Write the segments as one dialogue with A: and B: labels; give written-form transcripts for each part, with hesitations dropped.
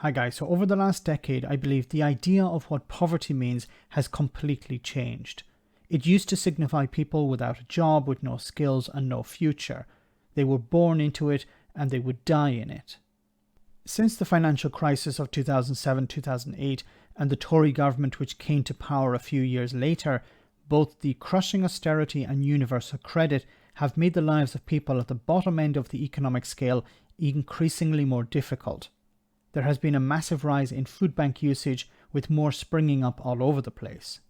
A: Hi guys, so over the last decade, I believe the idea of what poverty means has completely changed. It used to signify people without a job, with no skills and no future. They were born into it and they would die in it. Since the financial crisis of 2007-2008 and the Tory government which came to power a few years later, both the crushing austerity and universal credit have made the lives of people at the bottom end of the economic scale increasingly more difficult. There has been a massive rise in food bank usage, with more springing up all over the place.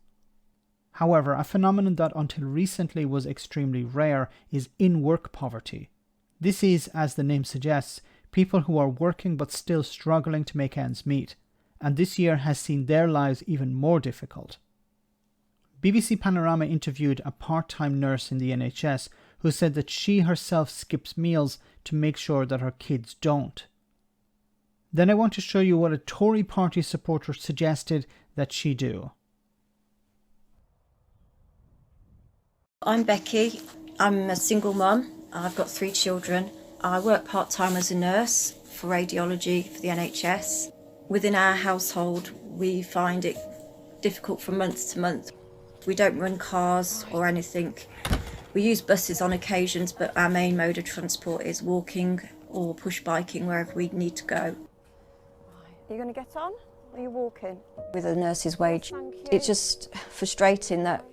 A: However, a phenomenon that until recently was extremely rare is in-work poverty. This is, as the name suggests, people who are working but still struggling to make ends meet, and this year has seen their lives even more difficult. BBC Panorama interviewed a part-time nurse in the NHS who said that she herself skips meals to make sure that her kids don't. Then I want to show you what a Tory party supporter suggested that she do.
B: I'm Becky. I'm a single mum. I've got 3 children. I work part-time as a nurse for radiology for the NHS. Within our household, we find it difficult from month to month. We don't run cars or anything. We use buses on occasions, but our main mode of transport is walking or push biking wherever we need to go.
C: Are you going to get on, or are you walking?
B: With a nurse's wage, it's just frustrating that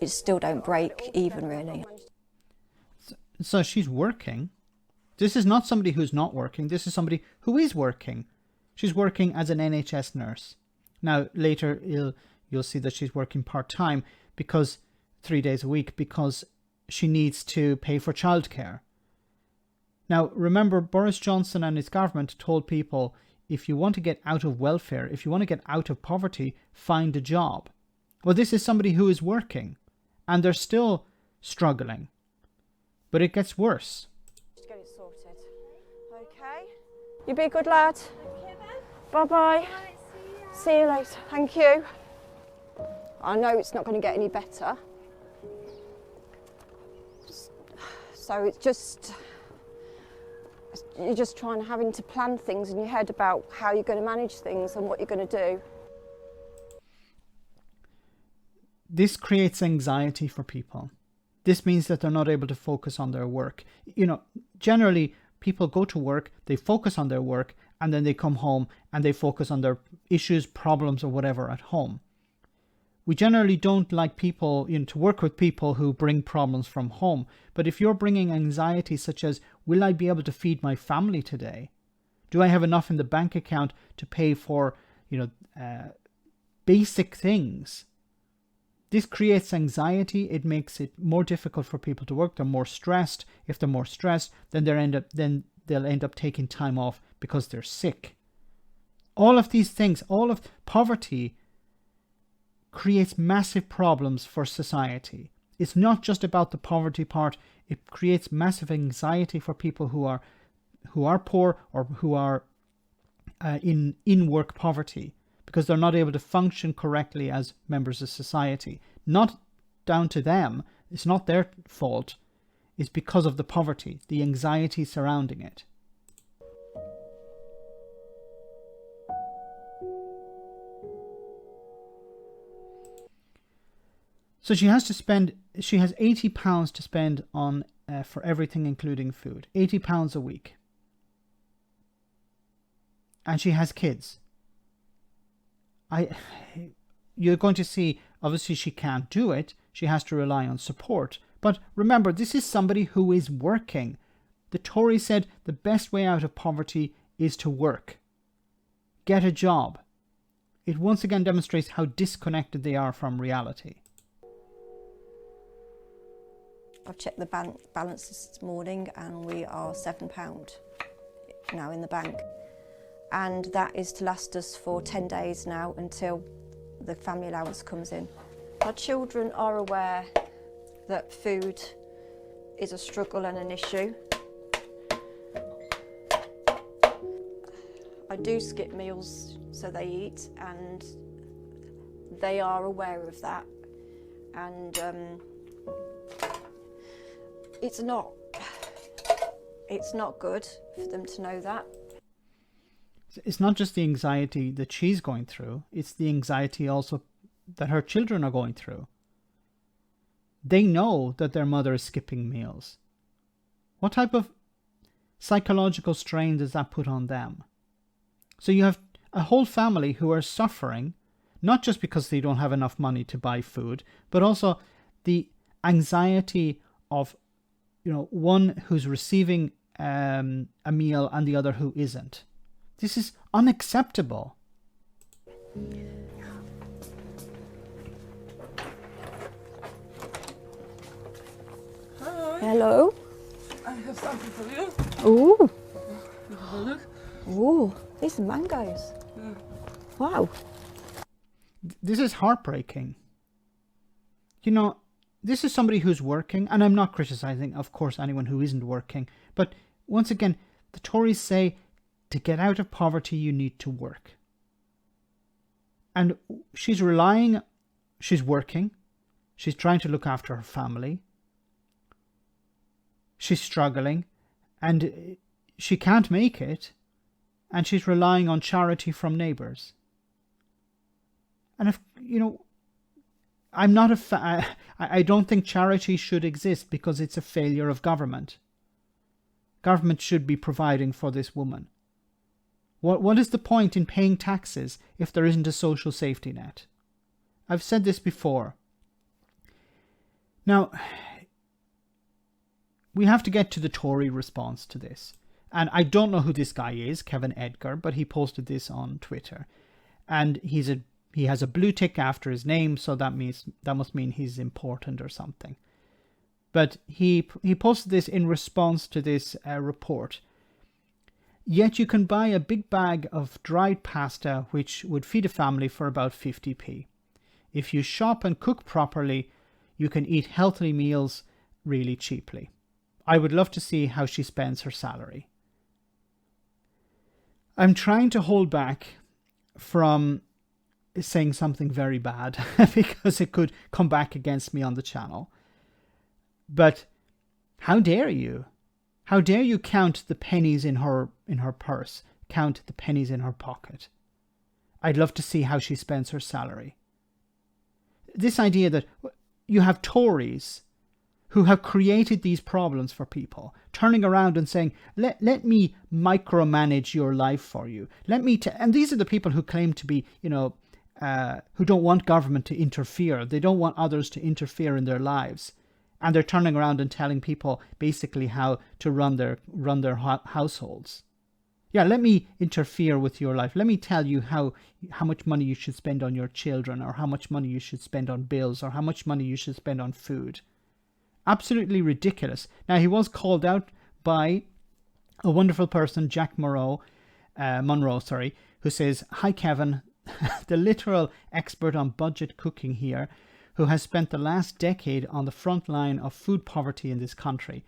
B: it still don't break even, really.
A: So she's working. This is not somebody who's not working. This is somebody who is working. She's working as an NHS nurse. Now, later you'll see that she's working part-time, because 3 days a week, because she needs to pay for childcare. Now, remember, Boris Johnson and his government told people, if you want to get out of welfare, if you want to get out of poverty, find a job. Well, this is somebody who is working, and they're still struggling. But it gets worse.
C: Just get it sorted. Okay. You be a good lad.
D: Okay, then.
C: Bye-bye. See you later. Thank you. I know it's not going to get any better. So it's just... You're just having to plan things in your head about how you're going to manage things and what you're going to do.
A: This creates anxiety for people. This means that they're not able to focus on their work. You know, generally people go to work, they focus on their work, and then they come home and they focus on their issues, problems, or whatever at home. We generally don't like people, to work with people who bring problems from home. But if you're bringing anxiety such as, will I be able to feed my family today? Do I have enough in the bank account to pay for, basic things? This creates anxiety. It makes it more difficult for people to work. They're more stressed. If they're more stressed, then they'll end up taking time off because they're sick. All of these things, all of poverty, creates massive problems for society. It's not just about the poverty part. It creates massive anxiety for people who are poor or who are in work poverty, because they're not able to function correctly as members of society. Not down to them. It's not their fault. It's because of the poverty, the anxiety surrounding it. So she has £80 to spend on for everything, including food. £80 a week. And she has kids. You're going to see, obviously she can't do it. She has to rely on support. But remember, this is somebody who is working. The Tories said the best way out of poverty is to work. Get a job. It once again demonstrates how disconnected they are from reality.
B: I've checked the bank balance this morning and we are £7 now in the bank. And that is to last us for 10 days now until the family allowance comes in. Our children are aware that food is a struggle and an issue. I do skip meals so they eat, and they are aware of that. And it's not good for them to know that.
A: It's not just the anxiety that she's going through, it's the anxiety also that her children are going through. They know that their mother is skipping meals. What type of psychological strain does that put on them? So you have a whole family who are suffering, not just because they don't have enough money to buy food, but also the anxiety of, one who's receiving a meal and the other who isn't. This is unacceptable.
C: Hi. Hello.
D: I have something for you.
C: Ooh.
D: You have a look.
C: Ooh. These are mangoes.
D: Yeah.
C: Wow.
A: This is heartbreaking. This is somebody who's working, and I'm not criticizing, of course, anyone who isn't working. But once again, the Tories say to get out of poverty, you need to work. And she's working, she's trying to look after her family. She's struggling, and she can't make it, and she's relying on charity from neighbours. And if, I'm not I don't think charity should exist because it's a failure of government. Government should be providing for this woman. What is the point in paying taxes if there isn't a social safety net? I've said this before. Now, we have to get to the Tory response to this. And I don't know who this guy is, Kevin Edgar, but he posted this on Twitter. And he has a blue tick after his name, so that must mean he's important or something. But he posted this in response to this report. Yet you can buy a big bag of dried pasta which would feed a family for about 50p. If you shop and cook properly, you can eat healthy meals really cheaply. I would love to see how she spends her salary. I'm trying to hold back from saying something very bad because it could come back against me on the channel. But how dare you? How dare you count the pennies in her purse, count the pennies in her pocket? I'd love to see how she spends her salary. This idea that you have Tories who have created these problems for people, turning around and saying, let me micromanage your life for you. And these are the people who claim to be, who don't want government to interfere. They don't want others to interfere in their lives. And they're turning around and telling people basically how to run their households. Yeah, let me interfere with your life. Let me tell you how much money you should spend on your children, or how much money you should spend on bills, or how much money you should spend on food. Absolutely ridiculous. Now, he was called out by a wonderful person, Jack Monroe, who says, "Hi, Kevin, the literal expert on budget cooking here, who has spent the last decade on the front line of food poverty in this country.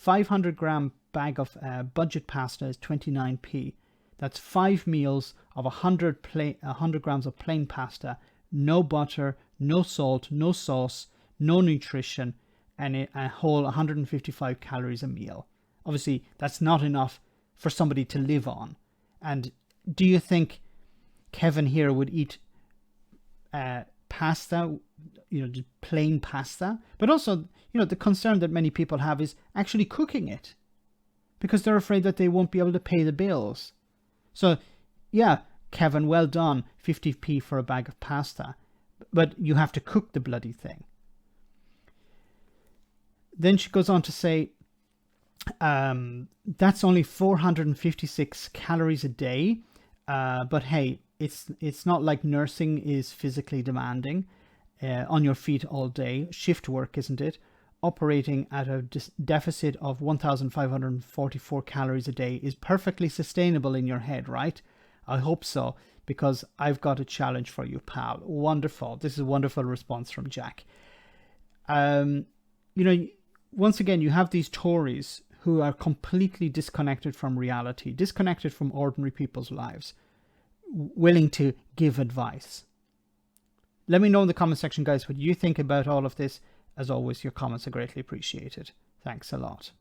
A: 500-gram bag of budget pasta is 29p. That's 5 meals of 100 grams of plain pasta, no butter, no salt, no sauce, no nutrition, and a whole 155 calories a meal. Obviously, that's not enough for somebody to live on. And do you think Kevin here would eat pasta, just plain pasta? But also, the concern that many people have is actually cooking it, because they're afraid that they won't be able to pay the bills. So, yeah, Kevin, well done, 50p for a bag of pasta, but you have to cook the bloody thing. Then she goes on to say, that's only 456 calories a day, but hey, it's not like nursing is physically demanding, on your feet all day, shift work, isn't it? Operating at a deficit of 1,544 calories a day is perfectly sustainable in your head, right? I hope so, because I've got a challenge for you, pal. Wonderful. This is a wonderful response from Jack. Once again, you have these Tories who are completely disconnected from reality, disconnected from ordinary people's lives, willing to give advice. Let me know in the comment section, guys, what you think about all of this. As always, your comments are greatly appreciated. Thanks a lot.